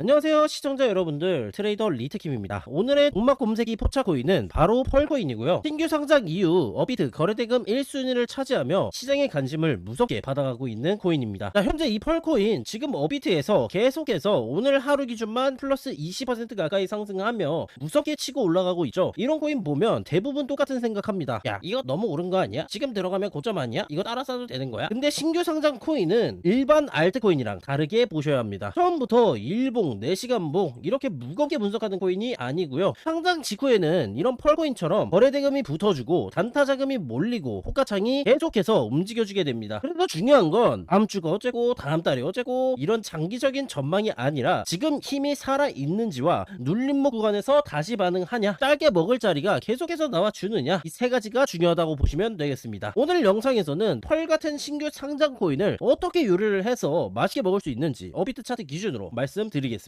안녕하세요 시청자 여러분들, 트레이더 리트킴입니다. 오늘의 동막 검색이 포착 코인은 바로 펄코인이고요. 신규 상장 이후 업비트 거래대금 1순위를 차지하며 시장의 관심을 무섭게 받아가고 있는 코인입니다. 자, 현재 이 펄코인 지금 업비트에서 계속해서 오늘 하루 기준만 플러스 20% 가까이 상승하며 무섭게 치고 올라가고 있죠. 이런 코인 보면 대부분 똑같은 생각합니다. 야, 이거 너무 오른 거 아니야? 지금 들어가면 고점 아니야? 이거 따라 싸도 되는 거야? 근데 신규 상장 코인은 일반 알트코인이랑 다르게 보셔야 합니다. 처음부터 일봉 4시간봉 이렇게 무겁게 분석하는 코인이 아니고요. 상장 직후에는 이런 펄코인처럼 거래대금이 붙어주고 단타 자금이 몰리고 호가창이 계속해서 움직여주게 됩니다. 그래서 중요한 건 다음 주가 어째고 다음 달이 어째고 이런 장기적인 전망이 아니라 지금 힘이 살아있는지와 눌림목 구간에서 다시 반응하냐, 짧게 먹을 자리가 계속해서 나와주느냐, 이 세 가지가 중요하다고 보시면 되겠습니다. 오늘 영상에서는 펄 같은 신규 상장 코인을 어떻게 요리를 해서 맛있게 먹을 수 있는지 업비트 차트 기준으로 말씀드리겠습니다.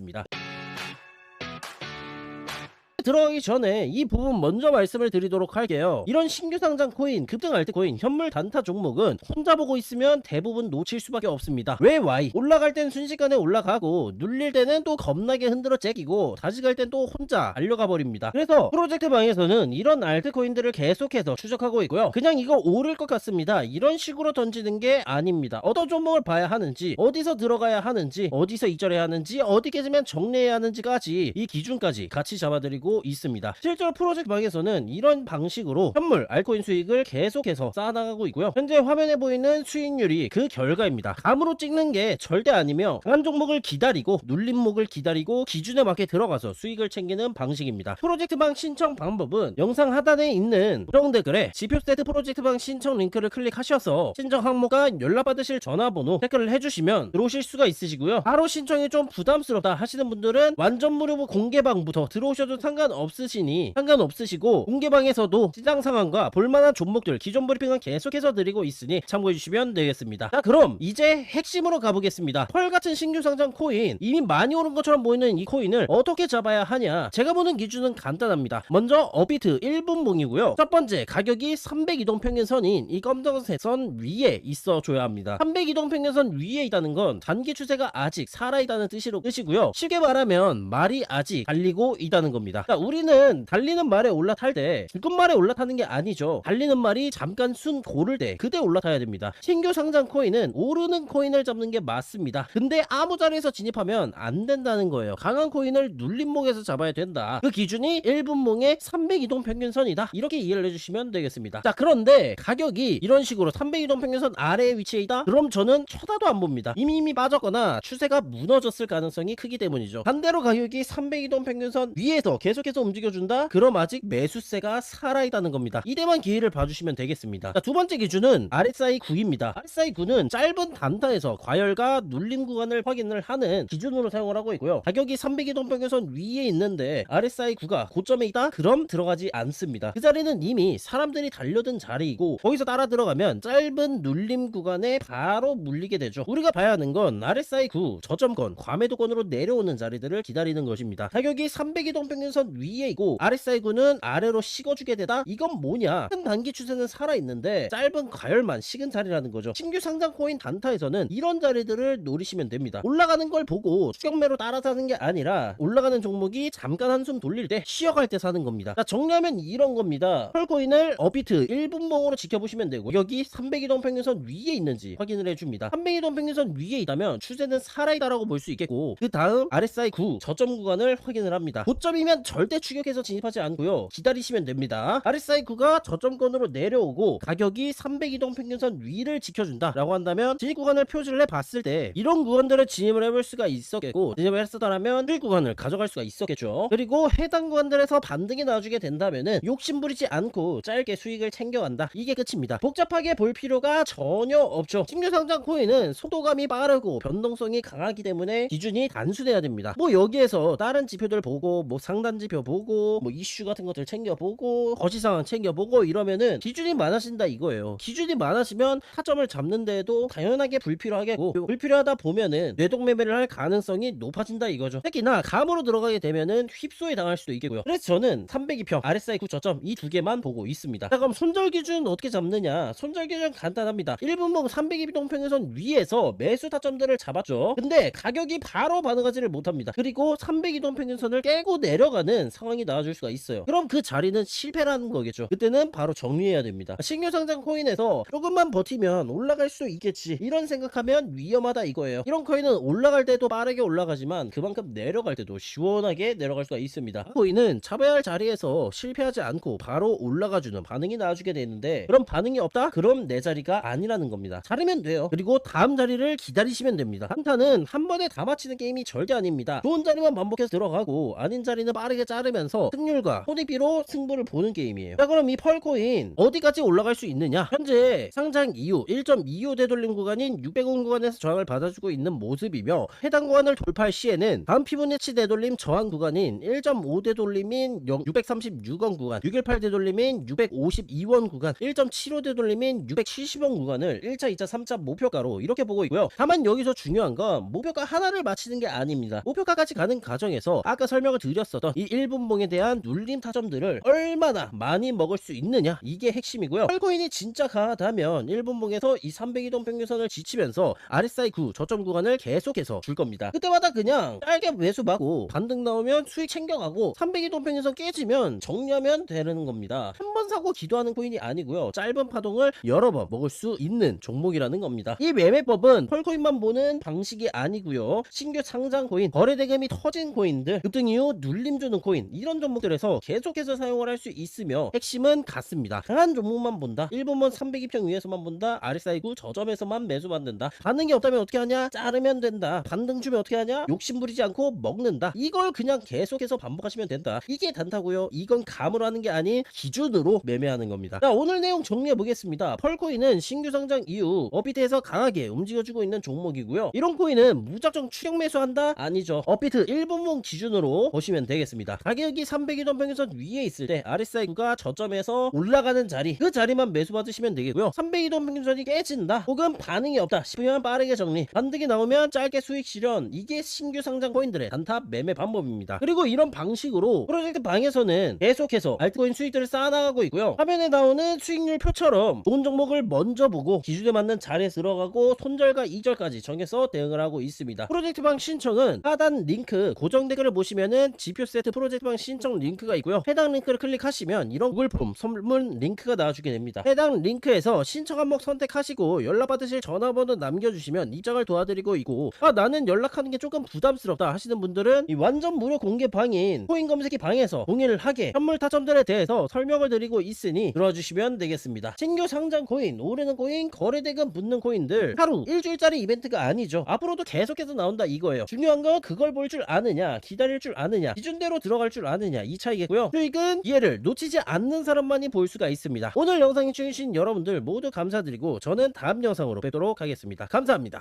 들어가기 전에 이 부분 먼저 말씀을 드리도록 할게요. 이런 신규 상장 코인, 급등 알트코인, 현물 단타 종목은 혼자 보고 있으면 대부분 놓칠 수밖에 없습니다. 왜 Y? 올라갈 땐 순식간에 올라가고 눌릴 때는 또 겁나게 흔들어 제끼고 다시 갈 땐 또 혼자 달려가 버립니다. 그래서 프로젝트 방에서는 이런 알트코인들을 계속해서 추적하고 있고요. 그냥 이거 오를 것 같습니다, 이런 식으로 던지는 게 아닙니다. 어떤 종목을 봐야 하는지, 어디서 들어가야 하는지, 어디서 이절해야 하는지, 어디 깨지면 정리해야 하는지까지 이 기준까지 같이 잡아드리고 있습니다. 실제로 프로젝트 방에서는 이런 방식으로 현물 알코인 수익을 계속해서 쌓아나가고 있고요. 현재 화면에 보이는 수익률이 그 결과입니다. 감으로 찍는 게 절대 아니며 강한 종목을 기다리고 눌림목을 기다리고 기준에 맞게 들어가서 수익을 챙기는 방식입니다. 프로젝트 방 신청 방법은 영상 하단에 있는 고정 댓글에 지표 세트 프로젝트 방 신청 링크를 클릭하셔서 신청 항목과 연락받으실 전화번호 체크를 해주시면 들어오실 수가 있으시고요. 바로 신청이 좀 부담스럽다 하시는 분들은 완전 무료 공개방부터 들어오셔도 상관없으시고 공개방에서도 시장 상황과 볼만한 종목들 기존 브리핑은 계속해서 드리고 있으니 참고해주시면 되겠습니다. 자, 그럼 이제 핵심으로 가보겠습니다. 펄 같은 신규 상장 코인, 이미 많이 오른 것처럼 보이는 이 코인을 어떻게 잡아야 하냐, 제가 보는 기준은 간단합니다. 먼저 업비트 1분봉이고요. 첫 번째, 가격이 300이동평균선인 이 검정색 선 위에 있어줘야 합니다. 300이동평균선 위에 있다는 건 단기 추세가 아직 살아있다는 뜻이고요. 쉽게 말하면 말이 아직 달리고 있다는 겁니다. 자, 우리는 달리는 말에 올라탈 때 죽은 말에 올라타는 게 아니죠. 달리는 말이 잠깐 순 고를 때 그때 올라타야 됩니다. 신규 상장 코인은 오르는 코인을 잡는 게 맞습니다. 근데 아무 자리에서 진입하면 안 된다는 거예요. 강한 코인을 눌림목에서 잡아야 된다. 그 기준이 1분봉의 300이동 평균선이다, 이렇게 이해를 해주시면 되겠습니다. 자, 그런데 가격이 이런 식으로 300이동 평균선 아래에 위치해 있다? 그럼 저는 쳐다도 안 봅니다. 이미 빠졌거나 추세가 무너졌을 가능성이 크기 때문이죠. 반대로 가격이 300이동 평균선 위에서 계속해서 움직여준다? 그럼 아직 매수세가 살아있다는 겁니다. 이때만 기회를 봐주시면 되겠습니다. 자, 두 번째 기준은 RSI9입니다. RSI9는 짧은 단타에서 과열과 눌림 구간을 확인을 하는 기준으로 사용을 하고 있고요. 가격이 300이동 평균선 위에 있는데 RSI9가 고점에 있다? 그럼 들어가지 않습니다. 그 자리는 이미 사람들이 달려든 자리이고 거기서 따라 들어가면 짧은 눌림 구간에 바로 물리게 되죠. 우리가 봐야 하는 건 RSI9 저점권, 과매도권으로 내려오는 자리들을 기다리는 것입니다. 가격이 300이동 평균선 위에 있고 RSI9는 아래로 식어주게 되다? 이건 뭐냐? 큰 단기 추세는 살아있는데 짧은 과열만 식은 자리라는 거죠. 신규 상장 코인 단타에서는 이런 자리들을 노리시면 됩니다. 올라가는 걸 보고 추격매로 따라 사는 게 아니라 올라가는 종목이 잠깐 한숨 돌릴 때 쉬어갈 때 사는 겁니다. 자, 정리하면 이런 겁니다. 펄코인을 업비트 1분봉으로 지켜보시면 되고 여기 300이동 평균선 위에 있는지 확인을 해줍니다. 300이동 평균선 위에 있다면 추세는 살아있다라고 볼 수 있겠고 그 다음 RSI9 저점 구간을 확인을 합니다. 고점이면 절대 추격해서 진입하지 않고요, 기다리시면 됩니다. RSI9가 저점권으로 내려오고 가격이 300이동 평균선 위를 지켜준다 라고 한다면 진입 구간을 표시를 해봤을 때 이런 구간들을 진입을 해볼 수가 있었겠고, 진입을 했었다면 수익 구간을 가져갈 수가 있었겠죠. 그리고 해당 구간들에서 반등이 나와주게 된다면은 욕심부리지 않고 짧게 수익을 챙겨간다, 이게 끝입니다. 복잡하게 볼 필요가 전혀 없죠. 신규 상장 코인은 속도감이 빠르고 변동성이 강하기 때문에 기준이 단순해야 됩니다. 뭐 여기에서 다른 지표들 보고 뭐 상단 지표 살펴보고 뭐 이슈 같은 것들 챙겨보고 거시상황 챙겨보고 이러면은 기준이 많아진다 이거예요. 기준이 많아지면 타점을 잡는 데에도 당연하게 불필요하겠고, 불필요하다 보면은 뇌동매매를 할 가능성이 높아진다 이거죠. 특히나 감으로 들어가게 되면은 휩소에 당할 수도 있겠고요. 그래서 저는 302평 RSI 9저점 이 두 개만 보고 있습니다. 자, 그럼 손절 기준 어떻게 잡느냐? 손절 기준 간단합니다. 1분봉 302동평균선 위에서 매수 타점들을 잡았죠. 근데 가격이 바로 반응하지를 못합니다. 그리고 302동평균선을 깨고 내려가는 상황이 나와줄 수가 있어요. 그럼 그 자리는 실패라는 거겠죠. 그때는 바로 정리해야 됩니다. 신규 상장 코인에서 조금만 버티면 올라갈 수 있겠지, 이런 생각하면 위험하다 이거예요. 이런 코인은 올라갈 때도 빠르게 올라가지만 그만큼 내려갈 때도 시원하게 내려갈 수가 있습니다. 코인은 잡아야 할 자리에서 실패하지 않고 바로 올라가주는 반응이 나와주게 되는데, 그럼 반응이 없다? 그럼 내 자리가 아니라는 겁니다. 자르면 돼요. 그리고 다음 자리를 기다리시면 됩니다. 단타는 한 번에 다 맞히는 게임이 절대 아닙니다. 좋은 자리만 반복해서 들어가고 아닌 자리는 빠르게 자르면서 승률과 손익비로 승부를 보는 게임이에요. 자, 그럼 이 펄코인 어디까지 올라갈 수 있느냐? 현재 상장 이후 1.25 되돌림 구간인 600원 구간에서 저항을 받아주고 있는 모습이며, 해당 구간을 돌파할 시에는 다음 피보나치 되돌림 저항 구간인 1.5 되돌림인 636원 구간, 618 되돌림인 652원 구간, 1.75 되돌림인 670원 구간을 1차, 2차, 3차 목표가로 이렇게 보고 있고요. 다만 여기서 중요한 건 목표가 하나를 맞히는 게 아닙니다. 목표가까지 가는 과정에서 아까 설명을 드렸었던 이 1분봉에 대한 눌림 타점들을 얼마나 많이 먹을 수 있느냐, 이게 핵심이고요. 펄코인이 진짜 강하다면 1분봉에서 이 302동 평균선을 지치면서 RSI 9 저점 구간을 계속해서 줄 겁니다. 그때마다 그냥 짧게 매수 받고 반등 나오면 수익 챙겨가고 302동 평균선 깨지면 정리하면 되는 겁니다. 한 번 사고 기도하는 코인이 아니고요. 짧은 파동을 여러 번 먹을 수 있는 종목이라는 겁니다. 이 매매법은 펄코인만 보는 방식이 아니고요. 신규 상장 코인, 거래 대금이 터진 코인들, 급등 이후 눌림 주는 코인, 이런 종목들에서 계속해서 사용을 할 수 있으며, 핵심은 같습니다. 강한 종목만 본다, 1분봉 302평 위에서만 본다, RSI 9 저점에서만 매수 받는다, 반응이 없다면 어떻게 하냐? 자르면 된다. 반등 주면 어떻게 하냐? 욕심 부리지 않고 먹는다. 이걸 그냥 계속해서 반복하시면 된다. 이게 단타고요. 이건 감으로 하는 게 아닌 기준으로 매매하는 겁니다. 자, 오늘 내용 정리해 보겠습니다. 펄코인은 신규 상장 이후 업비트에서 강하게 움직여주고 있는 종목이고요. 이런 코인은 무작정 추격 매수한다? 아니죠. 업비트 1분봉 기준으로 보시면 되겠습니다. 가격이 302동 평균선 위에 있을 때 RSI 9가 저점에서 올라가는 자리, 그 자리만 매수 받으시면 되겠고요. 302동 평균선이 깨진다, 혹은 반응이 없다 싶으면 빠르게 정리, 반등이 나오면 짧게 수익 실현, 이게 신규 상장 코인들의 단타 매매 방법입니다. 그리고 이런 방식으로 프로젝트 방에서는 계속해서 알트코인 수익들을 쌓아나가고 있고요. 화면에 나오는 수익률 표처럼 좋은 종목을 먼저 보고 기준에 맞는 자리에 들어가고 손절과 이절까지 정해서 대응을 하고 있습니다. 프로젝트 방 신청은 하단 링크 고정 댓글을 보시면은 지표 세트 프로젝트 방 신청 링크가 있고요. 해당 링크를 클릭하시면 이런 구글 폼 선물 링크가 나와주게 됩니다. 해당 링크에서 신청 항목 선택하시고 연락받으실 전화번호 남겨주시면 입장을 도와드리고 있고, 나는 연락하는 게 조금 부담스럽다 하시는 분들은 이 완전 무료 공개 방인 코인 검색기 방에서 동의를 하게 현물 타점들에 대해서 설명을 드리고 있으니 들어주시면 되겠습니다. 신규 상장 코인, 오르는 코인, 거래대금 붙는 코인들 하루 일주일짜리 이벤트가 아니죠. 앞으로도 계속해서 나온다 이거예요. 중요한 건 그걸 볼 줄 아느냐, 기다릴 줄 아느냐, 기준대로 들어갈 줄 아느냐, 이 차이겠고요. 수익은 기회를 놓치지 않는 사람만이 볼 수가 있습니다. 오늘 영상 시청해주신 여러분들 모두 감사드리고 저는 다음 영상으로 뵙도록 하겠습니다. 감사합니다.